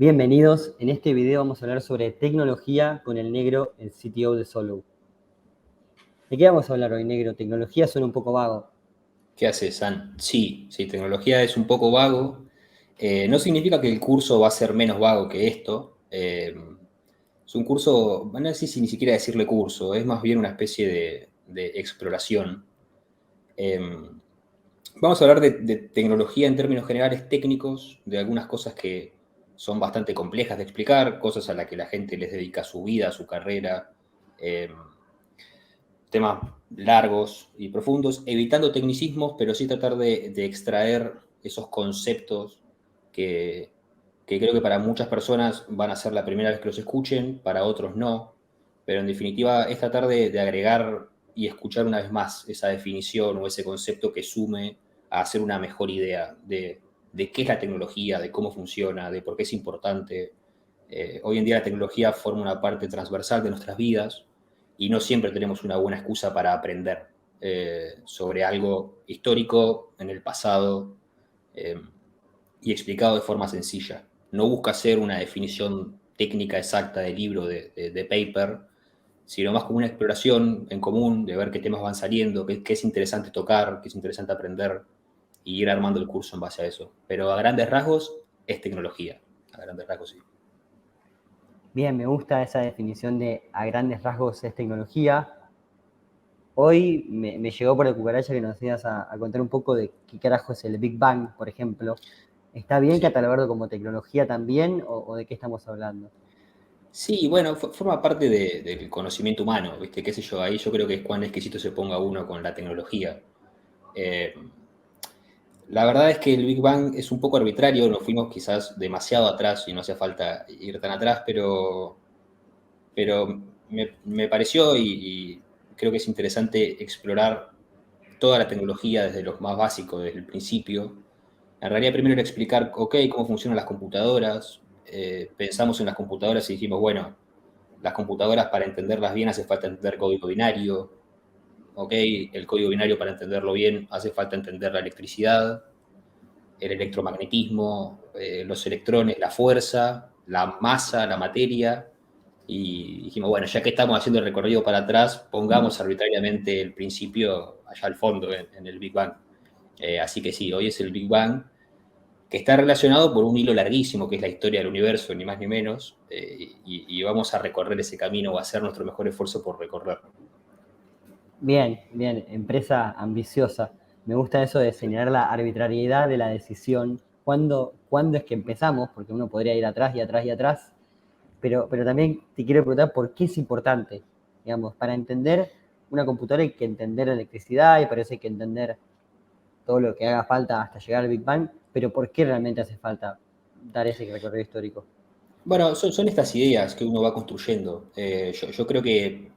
Bienvenidos, en este video vamos a hablar sobre tecnología con el negro, el CTO de Solo. ¿De qué vamos a hablar hoy, negro? Tecnología suena un poco vago. ¿Qué haces, San? Sí, tecnología es un poco vago. No significa que el curso va a ser menos vago que esto. Es un curso, bueno, no sé si ni siquiera decirle curso, es más bien una especie de exploración. Eh, Vamos a hablar de tecnología en términos generales técnicos, de algunas cosas que son bastante complejas de explicar, cosas a las que la gente les dedica su vida, su carrera. Eh, Temas largos y profundos, evitando tecnicismos, pero sí tratar de extraer esos conceptos que, que creo que para muchas personas van a ser la primera vez que los escuchen, para otros no, pero en definitiva es tratar de agregar y escuchar una vez más esa definición o ese concepto que sume a hacer una mejor idea de qué es la tecnología, de cómo funciona, de por qué es importante. Hoy en día la tecnología forma una parte transversal de nuestras vidas y no siempre tenemos una buena excusa para aprender sobre algo histórico en el pasado eh, y explicado de forma sencilla. No busca ser una definición técnica exacta de libro, de paper, sino más como una exploración en común de ver qué temas van saliendo, qué es interesante tocar, qué es interesante aprender y ir armando el curso en base a eso. Pero a grandes rasgos es tecnología, a grandes rasgos sí. Bien, me gusta esa definición de a grandes rasgos es tecnología. Hoy me llegó por el cucaracha que nos ibas a contar un poco de qué carajo es el Big Bang, por ejemplo. ¿Está bien Sí. catalogarlo como tecnología también o de qué estamos hablando? Sí, bueno, forma parte del conocimiento humano, ¿viste? Qué sé yo, ahí yo creo que es cuán exquisito se ponga uno con la tecnología. Eh, la verdad es que el Big Bang es un poco arbitrario, nos fuimos quizás demasiado atrás y no hacía falta ir tan atrás, pero me pareció y creo que es interesante explorar toda la tecnología desde lo más básico, desde el principio. En realidad primero era explicar, ok, cómo funcionan las computadoras. Pensamos en las computadoras y dijimos, bueno, las computadoras para entenderlas bien hace falta entender código binario, ok, el código binario para entenderlo bien hace falta entender la electricidad, el electromagnetismo, los electrones, la fuerza, la masa, la materia, y dijimos, bueno, ya que estamos haciendo el recorrido para atrás, pongamos arbitrariamente el principio allá al fondo, en el Big Bang. Así que sí, hoy es el Big Bang, que está relacionado por un hilo larguísimo, que es la historia del universo, ni más ni menos, y vamos a recorrer ese camino o a hacer nuestro mejor esfuerzo por recorrerlo. Bien, bien, empresa ambiciosa. Me gusta eso de señalar la arbitrariedad de la decisión. ¿Cuándo es que empezamos? Porque uno podría ir atrás y atrás y atrás. Pero también te quiero preguntar por qué es importante. Digamos, para entender una computadora hay que entender la electricidad y para eso hay que entender todo lo que haga falta hasta llegar al Big Bang. Pero ¿por qué realmente hace falta dar ese recorrido histórico? Bueno, son estas ideas que uno va construyendo. Yo creo que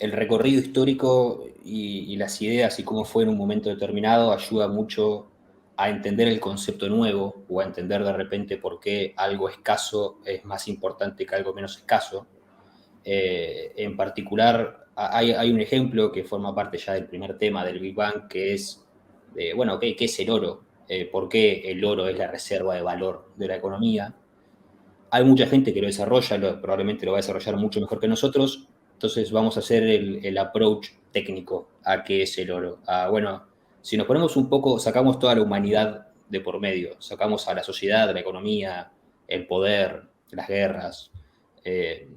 el recorrido histórico y las ideas y cómo fue en un momento determinado ayuda mucho a entender el concepto nuevo o a entender de repente por qué algo escaso es más importante que algo menos escaso. En particular, hay un ejemplo que forma parte ya del primer tema del Big Bang, que es, bueno, ¿qué es el oro? ¿Por qué el oro es la reserva de valor de la economía? Hay mucha gente que lo desarrolla, probablemente lo va a desarrollar mucho mejor que nosotros, entonces vamos a hacer el approach técnico a qué es el oro. Bueno, si nos ponemos un poco, sacamos toda la humanidad de por medio, sacamos a la sociedad, la economía, el poder, las guerras, eh,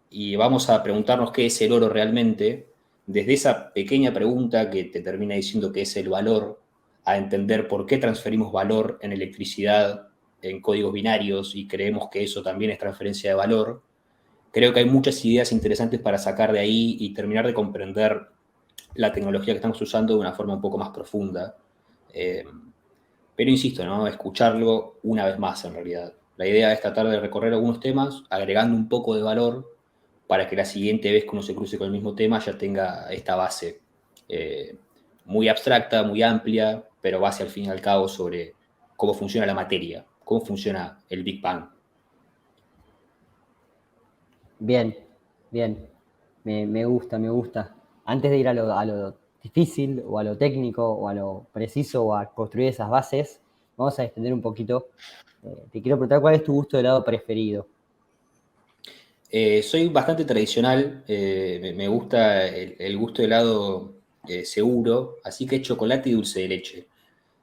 y vamos a preguntarnos qué es el oro realmente, desde esa pequeña pregunta que te termina diciendo qué es el valor, a entender por qué transferimos valor en electricidad, en códigos binarios y creemos que eso también es transferencia de valor. Creo que hay muchas ideas interesantes para sacar de ahí y terminar de comprender la tecnología que estamos usando de una forma un poco más profunda. Eh, pero insisto, ¿no? Escucharlo una vez más en realidad. La idea es tratar de recorrer algunos temas, agregando un poco de valor para que la siguiente vez que uno se cruce con el mismo tema ya tenga esta base eh, muy abstracta, muy amplia, pero base al fin y al cabo sobre cómo funciona la materia, cómo funciona el Big Bang. Bien, bien. Me gusta, me gusta. Antes de ir a lo difícil o a lo técnico o a lo preciso o a construir esas bases, vamos a extender un poquito. Te quiero preguntar cuál es tu gusto de helado preferido. Soy bastante tradicional, me gusta el gusto de helado seguro, así que es chocolate y dulce de leche.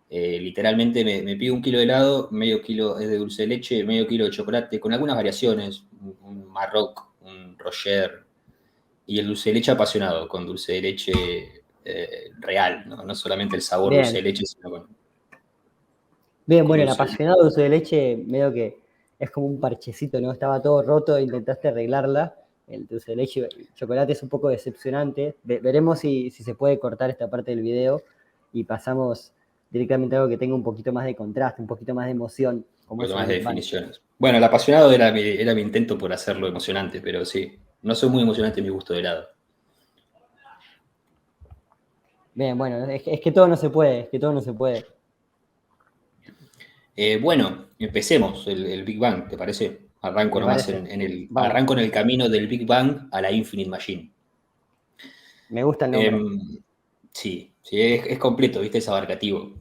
Literalmente me pido 1 kilo de helado, medio kilo es de dulce de leche, medio kilo de chocolate, con algunas variaciones, un Marroc, un Rocher, y el dulce de leche apasionado, con dulce de leche real, ¿no? No solamente el sabor dulce de Bien, leche, sino bien, con bueno, el dulce de leche. apasionado dulce de leche, medio que es como un parchecito, ¿no? Estaba todo roto e intentaste arreglarla. El dulce de leche y chocolate es un poco decepcionante. Veremos si se puede cortar esta parte del video y pasamos directamente a algo que tenga un poquito más de contraste, un poquito más de emoción, Un como es poquito el más de Big Bang. definiciones. Bueno, el apasionado era mi intento por hacerlo emocionante, pero sí, no soy muy emocionante en mi gusto de helado. Bien, bueno, es que todo no se puede, es que todo no se puede. Bueno, empecemos el Big Bang, ¿te parece? Arranco Me nomás parece. Vamos, arranco en el camino del Big Bang a la Infinite Machine. me gusta el nombre. Em, sí, sí, es completo, ¿viste? Es abarcativo.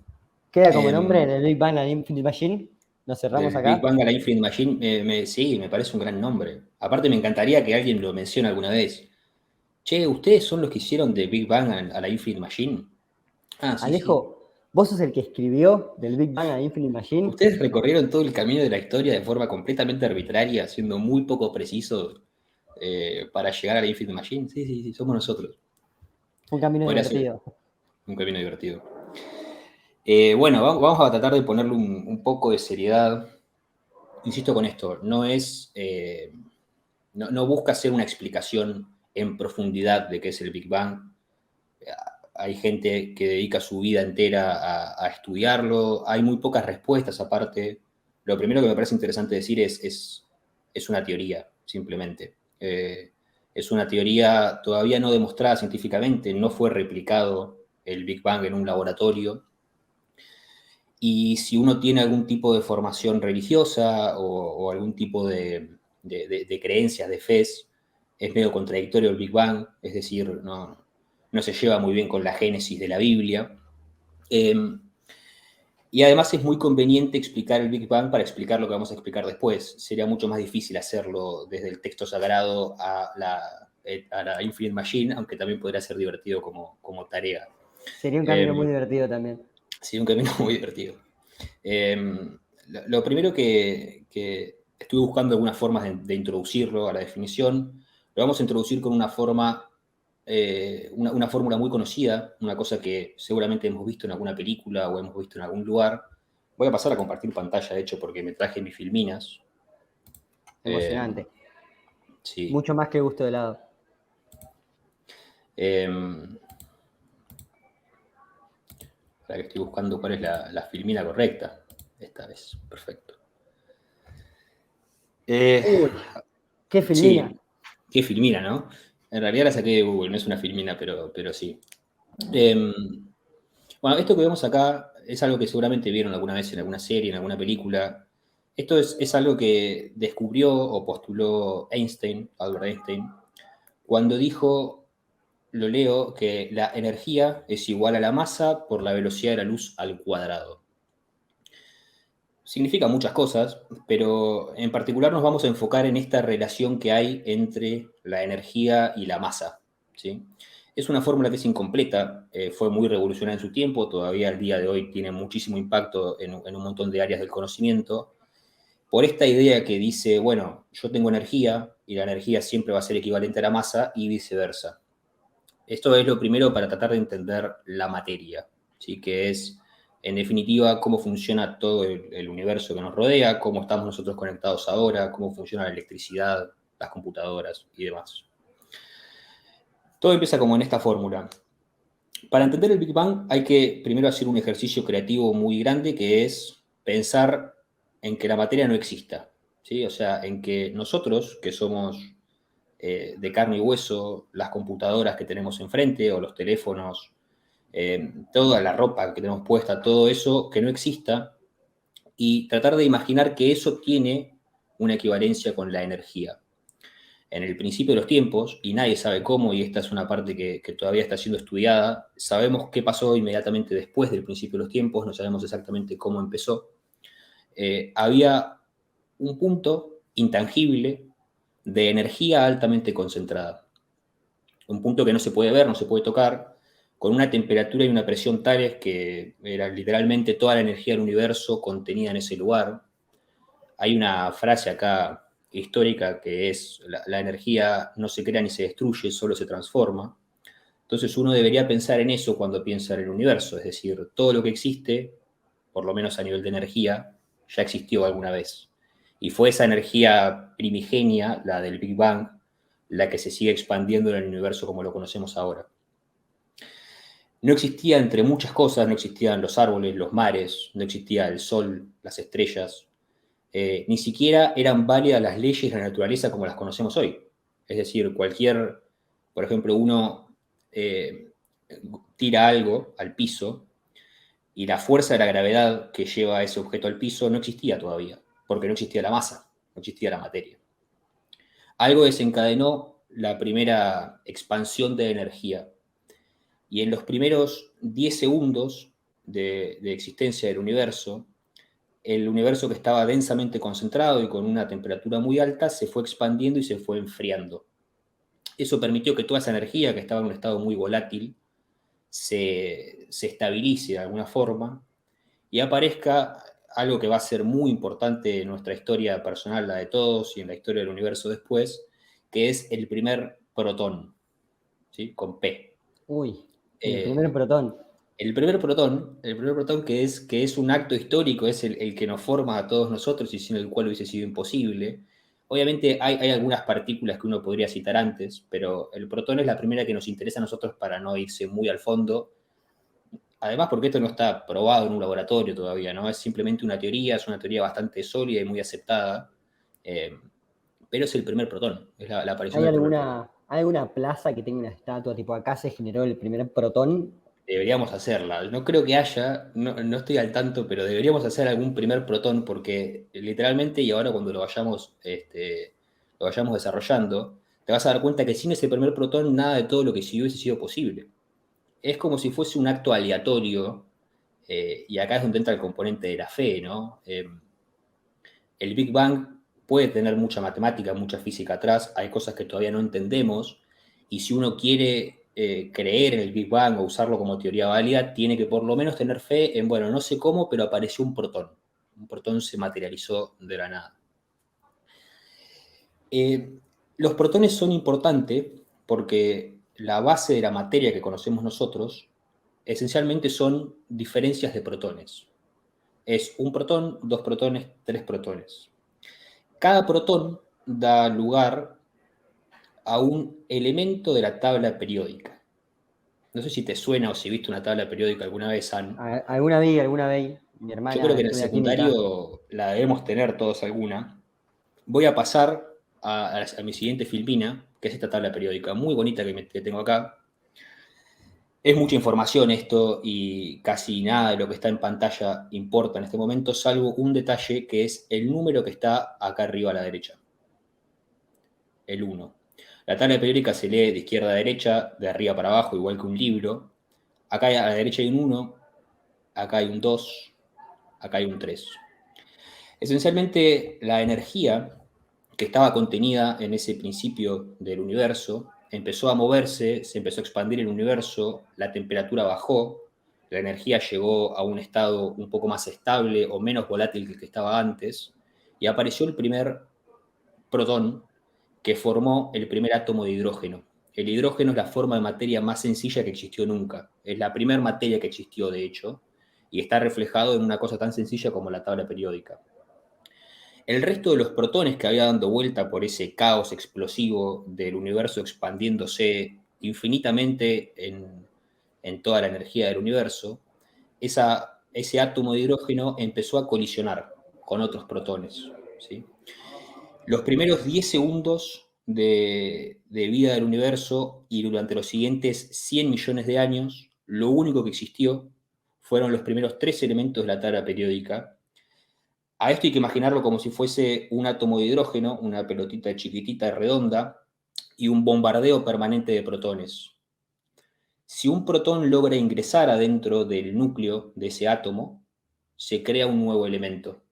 Queda como nombre en Em, el Big Bang and Infinite Machine. Nos cerramos del acá. Big Bang a la Infinite Machine, sí, me parece un gran nombre. Aparte, me encantaría que alguien lo mencione alguna vez. Che, ¿ustedes son los que hicieron de Big Bang a la Infinite Machine? Ah, sí, sí. Alejo, vos sos el que escribió del Big Bang a Infinite Machine. Ustedes recorrieron todo el camino de la historia de forma completamente arbitraria, siendo muy poco precisos para llegar a la Infinite Machine. Sí, sí, sí, somos nosotros. Un camino Podría ser divertido. un camino divertido. Bueno, vamos a tratar de ponerle un poco de seriedad. Insisto con esto, no busca ser una explicación en profundidad de qué es el Big Bang. Hay gente que dedica su vida entera a estudiarlo, hay muy pocas respuestas aparte. Lo primero que me parece interesante decir es una teoría, simplemente. Es una teoría todavía no demostrada científicamente, no fue replicado el Big Bang en un laboratorio. Y si uno tiene algún tipo de formación religiosa o algún tipo de creencias, de fe, es medio contradictorio el Big Bang, es decir, no se lleva muy bien con la génesis de la Biblia. Eh, y además es muy conveniente explicar el Big Bang para explicar lo que vamos a explicar después. Sería mucho más difícil hacerlo desde el texto sagrado a la Infinite Machine, aunque también podría ser divertido como tarea. Sería un Eh, camino muy divertido también. sí, un camino muy divertido. Eh, lo primero que estuve buscando algunas formas de introducirlo a la definición, lo vamos a introducir con una fórmula muy conocida, una cosa que seguramente hemos visto en alguna película o hemos visto en algún lugar. Voy a pasar a compartir pantalla, de hecho, porque me traje mis filminas. Eh, Emocionante. sí. Mucho más que gusto de helado. Eh, para que estoy buscando cuál es la filmina correcta. Esta vez, perfecto. Eh, Uy, qué filmina. sí, qué filmina, ¿no? En realidad la saqué de Google, no es una filmina, pero sí. Eh, bueno, esto que vemos acá es algo que seguramente vieron alguna vez en alguna serie, en alguna película. Esto es algo que descubrió o postuló Einstein, Albert Einstein, cuando dijo, lo leo, que la energía es igual a la masa por la velocidad de la luz al cuadrado. Significa muchas cosas, pero en particular nos vamos a enfocar en esta relación que hay entre la energía y la masa, ¿sí? Es una fórmula que es incompleta, fue muy revolucionaria en su tiempo, todavía al día de hoy tiene muchísimo impacto en un montón de áreas del conocimiento, por esta idea que dice, bueno, yo tengo energía y la energía siempre va a ser equivalente a la masa y viceversa. Esto es lo primero para tratar de entender la materia, ¿sí? Que es, en definitiva, cómo funciona todo el universo que nos rodea, cómo estamos nosotros conectados ahora, cómo funciona la electricidad, las computadoras y demás. Todo empieza como en esta fórmula. Para entender el Big Bang hay que primero hacer un ejercicio creativo muy grande que es pensar en que la materia no exista, ¿sí? O sea, en que nosotros, que somos de carne y hueso, las computadoras que tenemos enfrente o los teléfonos, toda la ropa que tenemos puesta, todo eso, que no exista, y tratar de imaginar que eso tiene una equivalencia con la energía. En el principio de los tiempos, y nadie sabe cómo, y esta es una parte que todavía está siendo estudiada, sabemos qué pasó inmediatamente después del principio de los tiempos, no sabemos exactamente cómo empezó, había un punto intangible de energía altamente concentrada. Un punto que no se puede ver, no se puede tocar, con una temperatura y una presión tales que era literalmente toda la energía del universo contenida en ese lugar. Hay una frase acá histórica que es, la energía no se crea ni se destruye, solo se transforma. Entonces uno debería pensar en eso cuando piensa en el universo, es decir, todo lo que existe, por lo menos a nivel de energía, ya existió alguna vez. Y fue esa energía primigenia, la del Big Bang, la que se sigue expandiendo en el universo como lo conocemos ahora. No existía, entre muchas cosas, no existían los árboles, los mares, no existía el sol, las estrellas, ni siquiera eran válidas las leyes de la naturaleza como las conocemos hoy. Es decir, por ejemplo, uno eh, tira algo al piso y la fuerza de la gravedad que lleva ese objeto al piso no existía todavía, porque no existía la masa, no existía la materia. Algo desencadenó la primera expansión de energía y en los primeros 10 segundos de existencia del universo, el universo que estaba densamente concentrado y con una temperatura muy alta se fue expandiendo y se fue enfriando. Eso permitió que toda esa energía que estaba en un estado muy volátil se estabilice de alguna forma y aparezca algo que va a ser muy importante en nuestra historia personal, la de todos, y en la historia del universo después, que es el primer protón, ¿sí? Con P. Uy, el primer Eh, protón. el primer protón que es un acto histórico, es el que nos forma a todos nosotros y sin el cual hubiese sido imposible. Obviamente hay algunas partículas que uno podría citar antes, pero el protón es la primera que nos interesa a nosotros para no irse muy al fondo. Además, porque esto no está probado en un laboratorio todavía, ¿no? Es simplemente una teoría, es una teoría bastante sólida y muy aceptada, eh, pero es el primer protón, es la aparición ¿Hay del primer protón. hay alguna plaza que tenga una estatua? Tipo, acá se generó el primer protón. Deberíamos hacerla. No creo que haya, no estoy al tanto, pero deberíamos hacer algún primer protón porque literalmente, y ahora cuando lo vayamos desarrollando, te vas a dar cuenta que sin ese primer protón nada de todo lo que sí hubiese sido posible. Es como si fuese un acto aleatorio, y acá es donde entra el componente de la fe, ¿no? El Big Bang puede tener mucha matemática, mucha física atrás, hay cosas que todavía no entendemos, y si uno quiere creer en el Big Bang o usarlo como teoría válida, tiene que por lo menos tener fe en, bueno, no sé cómo, pero apareció un protón. Un protón se materializó de la nada. Eh, los protones son importantes porque la base de la materia que conocemos nosotros esencialmente son diferencias de protones. Es un protón, dos protones, tres protones. Cada protón da lugar a un elemento de la tabla periódica. No sé si te suena o si viste una tabla periódica alguna vez, Anne. Alguna vi, alguna vi. Mi Yo creo hermana que en el estudia química. secundario la debemos tener todos alguna. Voy a pasar a mi siguiente filmina, que es esta tabla periódica, muy bonita que tengo acá. Es mucha información esto y casi nada de lo que está en pantalla importa en este momento, salvo un detalle que es el número que está acá arriba a la derecha, el 1. La tabla periódica se lee de izquierda a derecha, de arriba para abajo, igual que un libro. Acá a la derecha hay un 1, acá hay un 2, acá hay un 3. Esencialmente, la energía que estaba contenida en ese principio del universo empezó a moverse, se empezó a expandir el universo, la temperatura bajó, la energía llegó a un estado un poco más estable o menos volátil que el que estaba antes, y apareció el primer protón que formó el primer átomo de hidrógeno. El hidrógeno es la forma de materia más sencilla que existió nunca. Es la primera materia que existió, de hecho, y está reflejado en una cosa tan sencilla como la tabla periódica. El resto de los protones que había dando vuelta por ese caos explosivo del universo expandiéndose infinitamente en toda la energía del universo, ese átomo de hidrógeno empezó a colisionar con otros protones, ¿sí? Los primeros 10 segundos de vida del universo y durante los siguientes 100 millones de años, lo único que existió fueron los primeros tres elementos de la tabla periódica. A esto hay que imaginarlo como si fuese un átomo de hidrógeno, una pelotita chiquitita y redonda, y un bombardeo permanente de protones. Si un protón logra ingresar adentro del núcleo de ese átomo, se crea un nuevo elemento.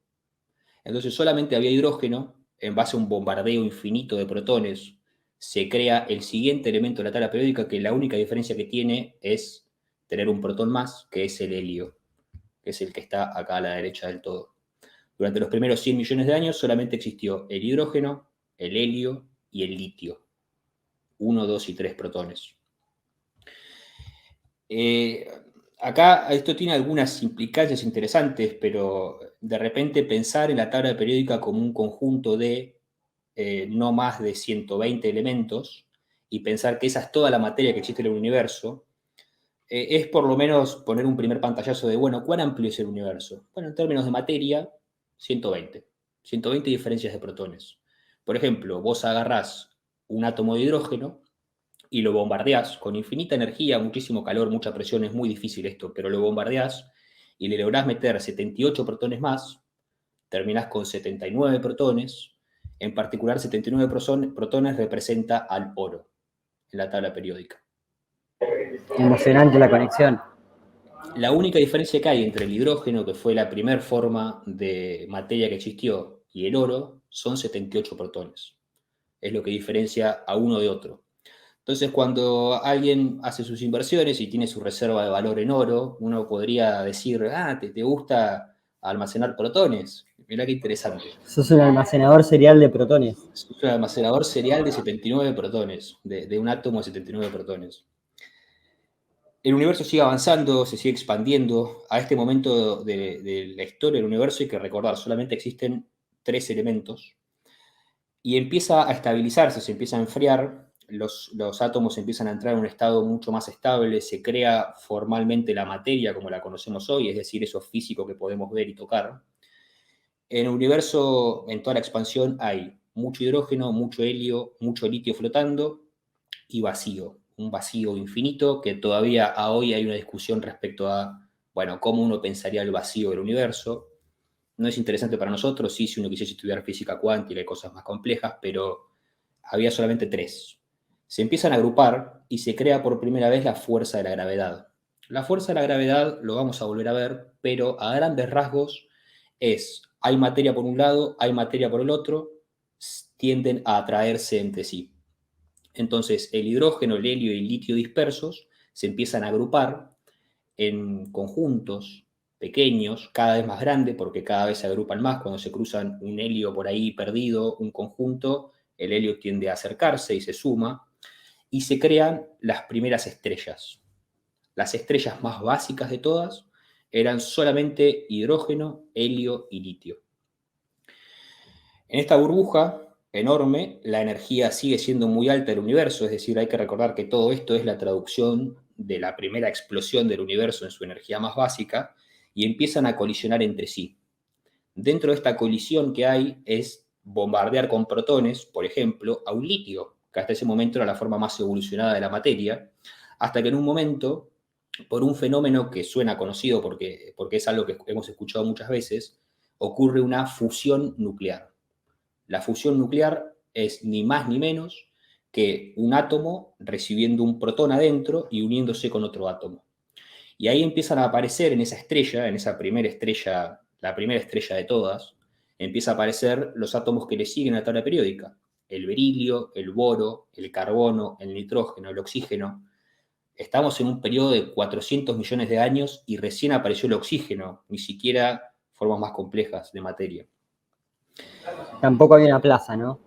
Entonces solamente había hidrógeno, en base a un bombardeo infinito de protones, se crea el siguiente elemento de la tabla periódica, que la única diferencia que tiene es tener un protón más, que es el helio, que es el que está acá a la derecha del todo. Durante los primeros 100 millones de años solamente existió el hidrógeno, el helio y el litio. 1, 2 y 3 protones. Acá esto tiene algunas implicancias interesantes, pero de repente pensar en la tabla periódica como un conjunto de no más de 120 elementos y pensar que esa es toda la materia que existe en el universo, es por lo menos poner un primer pantallazo de, bueno, ¿cuán amplio es el universo? Bueno, en términos de materia, 120. 120 diferencias de protones. Por ejemplo, vos agarrás un átomo de hidrógeno y lo bombardeás con infinita energía, muchísimo calor, mucha presión, es muy difícil esto, pero lo bombardeás y le lográs meter 78 protones más, terminás con 79 protones, en particular 79 protones representa al oro en la tabla periódica. Emocionante la conexión. La única diferencia que hay entre el hidrógeno, que fue la primera forma de materia que existió, y el oro, son 78 protones. Es lo que diferencia a uno de otro. Entonces, cuando alguien hace sus inversiones y tiene su reserva de valor en oro, uno podría decir, ¿te gusta almacenar protones? Mirá qué interesante. Sos un almacenador serial de protones. Es un almacenador serial de 79 protones, de un átomo de 79 protones. El universo sigue avanzando, se sigue expandiendo. A este momento de la historia del universo hay que recordar, solamente existen 3 elementos y empieza a estabilizarse, se empieza a enfriar, los átomos empiezan a entrar en un estado mucho más estable, se crea formalmente la materia como la conocemos hoy, es decir, eso físico que podemos ver y tocar. En el universo, en toda la expansión, hay mucho hidrógeno, mucho helio, mucho litio flotando y vacío, un vacío infinito que todavía a hoy hay una discusión respecto a, bueno, cómo uno pensaría el vacío del universo. No es interesante para nosotros, sí, si uno quisiese estudiar física cuántica y cosas más complejas, pero había solamente 3. Se empiezan a agrupar y se crea por primera vez la fuerza de la gravedad. La fuerza de la gravedad lo vamos a volver a ver, pero a grandes rasgos es, hay materia por un lado, hay materia por el otro, tienden a atraerse entre sí. Entonces, el hidrógeno, el helio y el litio dispersos se empiezan a agrupar en conjuntos pequeños, cada vez más grandes, porque cada vez se agrupan más. Cuando se cruzan un helio por ahí perdido, un conjunto, el helio tiende a acercarse y se suma, y se crean las primeras estrellas. Las estrellas más básicas de todas eran solamente hidrógeno, helio y litio. En esta burbuja enorme, la energía sigue siendo muy alta del universo, es decir, hay que recordar que todo esto es la traducción de la primera explosión del universo en su energía más básica, y empiezan a colisionar entre sí. Dentro de esta colisión que hay es bombardear con protones, por ejemplo, a un litio, que hasta ese momento era la forma más evolucionada de la materia, hasta que en un momento, por un fenómeno que suena conocido porque es algo que hemos escuchado muchas veces, ocurre una fusión nuclear. La fusión nuclear es ni más ni menos que un átomo recibiendo un protón adentro y uniéndose con otro átomo. Y ahí empiezan a aparecer en esa estrella, en esa primera estrella, la primera estrella de todas, empiezan a aparecer los átomos que le siguen a la tabla periódica. El berilio, el boro, el carbono, el nitrógeno, el oxígeno. Estamos en un periodo de 400 millones de años y recién apareció el oxígeno, ni siquiera formas más complejas de materia. Tampoco había una plaza, ¿no?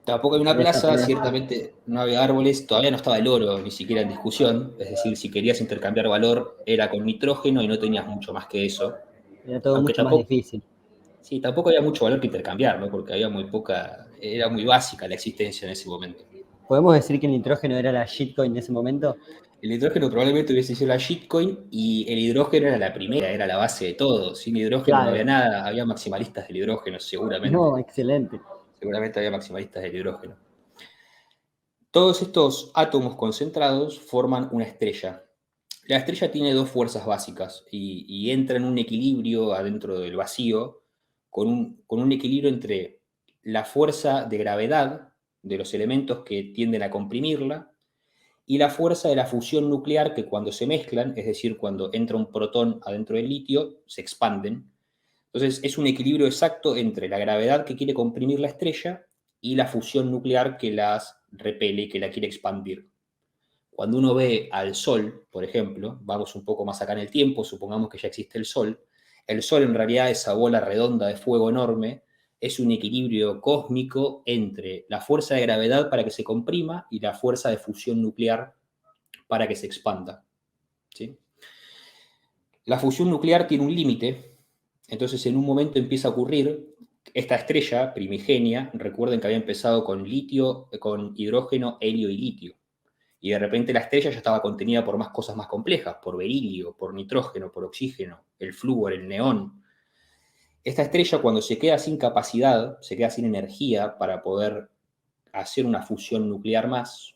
Tampoco hay una En esa plaza, primera. ciertamente no había árboles, todavía no estaba el oro ni siquiera en discusión, es decir, si querías intercambiar valor era con nitrógeno y no tenías mucho más que eso, Era todo aunque mucho más tampoco, difícil. sí, tampoco había mucho valor que intercambiar, ¿no? Porque había muy poca, era muy básica la existencia en ese momento. ¿Podemos decir que el nitrógeno era la shitcoin de ese momento? El nitrógeno probablemente hubiese sido la shitcoin y el hidrógeno era la primera, era la base de todo. Sin hidrógeno no había Claro. nada, había maximalistas del hidrógeno, No, seguramente. excelente. Seguramente había maximalistas del hidrógeno. Todos estos átomos concentrados forman una estrella. La estrella tiene 2 fuerzas básicas y entra en un equilibrio adentro del vacío, con un equilibrio entre la fuerza de gravedad de los elementos que tienden a comprimirla y la fuerza de la fusión nuclear que cuando se mezclan, es decir, cuando entra un protón adentro del litio, se expanden. Entonces, es un equilibrio exacto entre la gravedad que quiere comprimir la estrella y la fusión nuclear que las repele y que la quiere expandir. Cuando uno ve al Sol, por ejemplo, vamos un poco más acá en el tiempo, supongamos que ya existe el Sol en realidad, esa bola redonda de fuego enorme, es un equilibrio cósmico entre la fuerza de gravedad para que se comprima y la fuerza de fusión nuclear para que se expanda. ¿Sí? La fusión nuclear tiene un límite, entonces en un momento empieza a ocurrir, esta estrella primigenia, recuerden que había empezado con litio, con hidrógeno, helio y litio. Y de repente la estrella ya estaba contenida por más cosas más complejas, por berilio, por nitrógeno, por oxígeno, el flúor, el neón. Esta estrella cuando se queda sin capacidad, se queda sin energía para poder hacer una fusión nuclear más,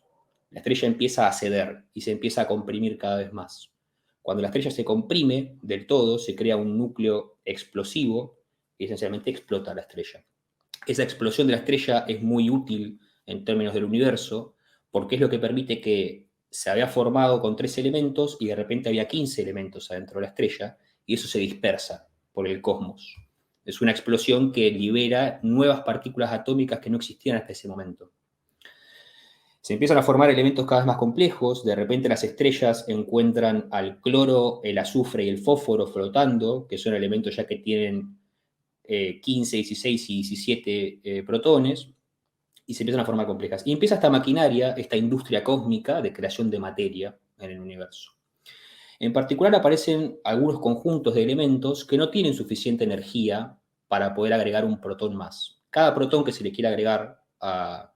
la estrella empieza a ceder y se empieza a comprimir cada vez más. Cuando la estrella se comprime del todo, se crea un núcleo explosivo y esencialmente explota la estrella. Esa explosión de la estrella es muy útil en términos del universo porque es lo que permite que se había formado con 3 elementos y de repente había 15 elementos adentro de la estrella y eso se dispersa por el cosmos. Es una explosión que libera nuevas partículas atómicas que no existían hasta ese momento. Se empiezan a formar elementos cada vez más complejos, de repente las estrellas encuentran al cloro, el azufre y el fósforo flotando, que son elementos ya que tienen 15, 16 y 17 protones, y se empiezan a formar complejas. Y empieza esta maquinaria, esta industria cósmica de creación de materia en el universo. En particular aparecen algunos conjuntos de elementos que no tienen suficiente energía para poder agregar un protón más. Cada protón que se le quiera agregar a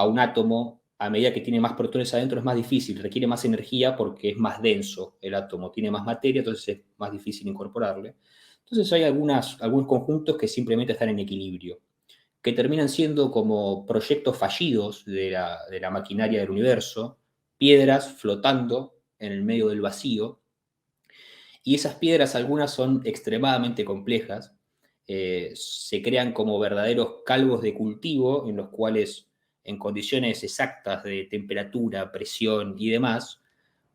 un átomo, a medida que tiene más protones adentro, es más difícil, requiere más energía porque es más denso el átomo, tiene más materia, entonces es más difícil incorporarle. Entonces hay algunos conjuntos que simplemente están en equilibrio, que terminan siendo como proyectos fallidos de la maquinaria del universo, piedras flotando en el medio del vacío, y esas piedras algunas son extremadamente complejas, se crean como verdaderos calvos de cultivo en los cuales en condiciones exactas de temperatura, presión y demás,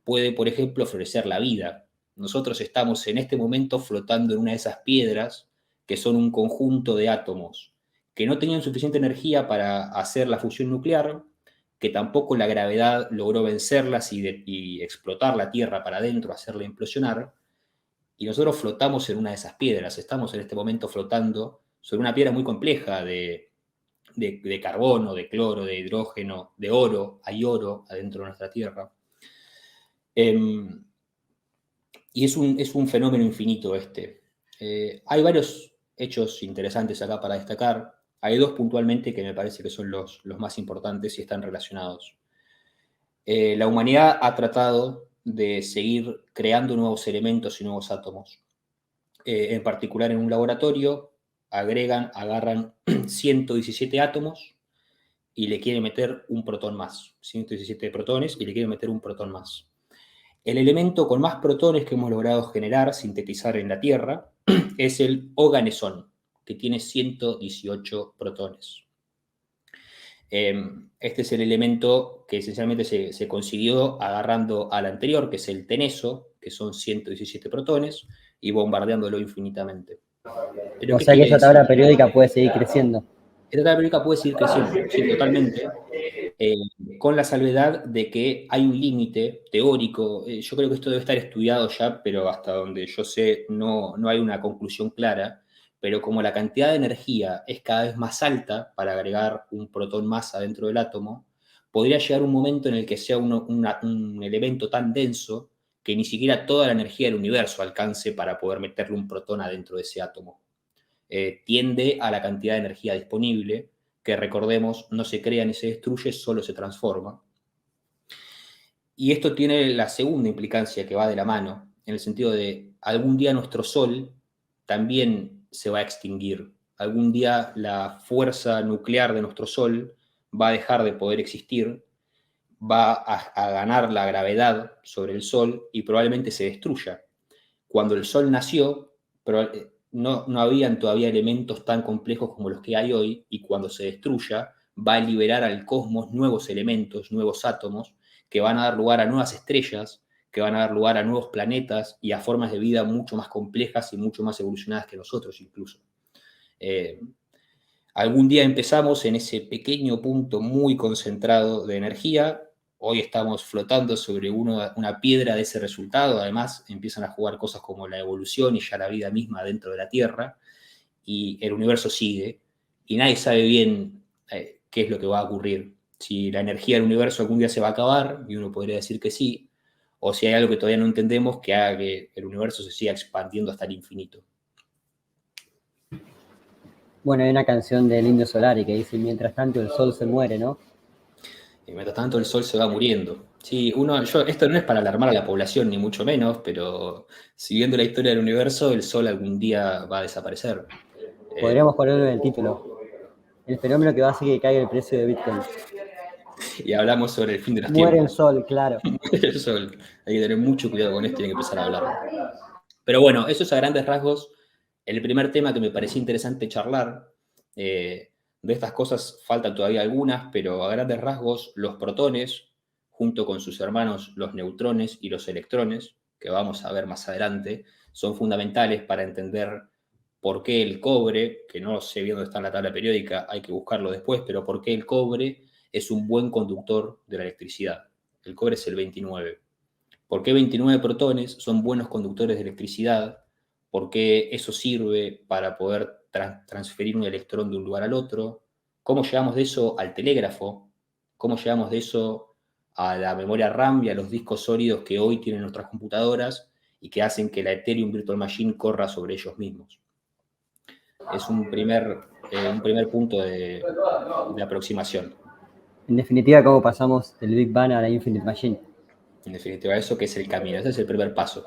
puede, por ejemplo, florecer la vida. Nosotros estamos en este momento flotando en una de esas piedras que son un conjunto de átomos que no tenían suficiente energía para hacer la fusión nuclear, que tampoco la gravedad logró vencerlas y explotar la Tierra para adentro, hacerla implosionar, y nosotros flotamos en una de esas piedras. Estamos en este momento flotando sobre una piedra muy compleja de carbono, de cloro, de hidrógeno, de oro. Hay oro adentro de nuestra Tierra. Y es un fenómeno infinito este. Hay varios hechos interesantes acá para destacar. Hay dos puntualmente que me parece que son los más importantes y están relacionados. La humanidad ha tratado de seguir creando nuevos elementos y nuevos átomos. En particular en un laboratorio, agarran 117 átomos y le quieren meter un protón más. 117 protones y le quieren meter un protón más. El elemento con más protones que hemos logrado generar, sintetizar en la Tierra, es el oganesón, que tiene 118 protones. Este es el elemento que esencialmente se consiguió agarrando al anterior, que es el teneso, que son 117 protones, y bombardeándolo infinitamente. ¿Pero O qué sea que quiere esa decir? tabla periódica puede seguir creciendo. Esta tabla periódica puede seguir creciendo, sí, totalmente, con la salvedad de que hay un límite teórico. Yo creo que esto debe estar estudiado ya, pero hasta donde yo sé no hay una conclusión clara, pero como la cantidad de energía es cada vez más alta para agregar un protón más adentro del átomo, podría llegar un momento en el que sea un elemento tan denso que ni siquiera toda la energía del universo alcance para poder meterle un protón adentro de ese átomo. Tiende a la cantidad de energía disponible, que recordemos, no se crea ni se destruye, solo se transforma. Y esto tiene la segunda implicancia que va de la mano, en el sentido de algún día nuestro Sol también se va a extinguir. Algún día la fuerza nuclear de nuestro Sol va a dejar de poder existir, va a ganar la gravedad sobre el Sol y probablemente se destruya. Cuando el Sol nació, no habían todavía elementos tan complejos como los que hay hoy, y cuando se destruya, va a liberar al cosmos nuevos elementos, nuevos átomos, que van a dar lugar a nuevas estrellas, que van a dar lugar a nuevos planetas y a formas de vida mucho más complejas y mucho más evolucionadas que nosotros incluso. Algún día empezamos en ese pequeño punto muy concentrado de energía. Hoy estamos flotando sobre una piedra de ese resultado. Además, empiezan a jugar cosas como la evolución y ya la vida misma dentro de la Tierra. Y el universo sigue. Y nadie sabe bien qué es lo que va a ocurrir. Si la energía del universo algún día se va a acabar, y uno podría decir que sí, o si hay algo que todavía no entendemos que haga que el universo se siga expandiendo hasta el infinito. Bueno, hay una canción del Indio Solari que dice, mientras tanto el sol se muere, ¿no? Y mientras tanto el sol se va muriendo. Sí, esto no es para alarmar a la población, ni mucho menos, pero siguiendo la historia del universo, el sol algún día va a desaparecer. Podríamos ponerlo en el título. El fenómeno que va a hacer que caiga el precio de Bitcoin. Y hablamos sobre el fin de los Muere tiempos. el sol, claro. Muere el sol. Hay que tener mucho cuidado con esto y hay que empezar a hablar. Pero bueno, eso es a grandes rasgos el primer tema que me parecía interesante charlar. De estas cosas faltan todavía algunas, pero a grandes rasgos los protones, junto con sus hermanos los neutrones y los electrones, que vamos a ver más adelante, son fundamentales para entender por qué el cobre, que no sé bien dónde está en la tabla periódica, hay que buscarlo después, pero por qué el cobre es un buen conductor de la electricidad. El cobre es el 29. ¿Por qué 29 protones son buenos conductores de electricidad? ¿Por qué eso sirve para poder transferir un electrón de un lugar al otro? ¿Cómo llegamos de eso al telégrafo? ¿Cómo llegamos de eso a la memoria RAM y a los discos sólidos que hoy tienen nuestras computadoras y que hacen que la Ethereum Virtual Machine corra sobre ellos mismos? Es un primer punto de aproximación. En definitiva, cómo pasamos del Big Bang a la Infinite Machine. En definitiva, eso que es el camino, ese es el primer paso.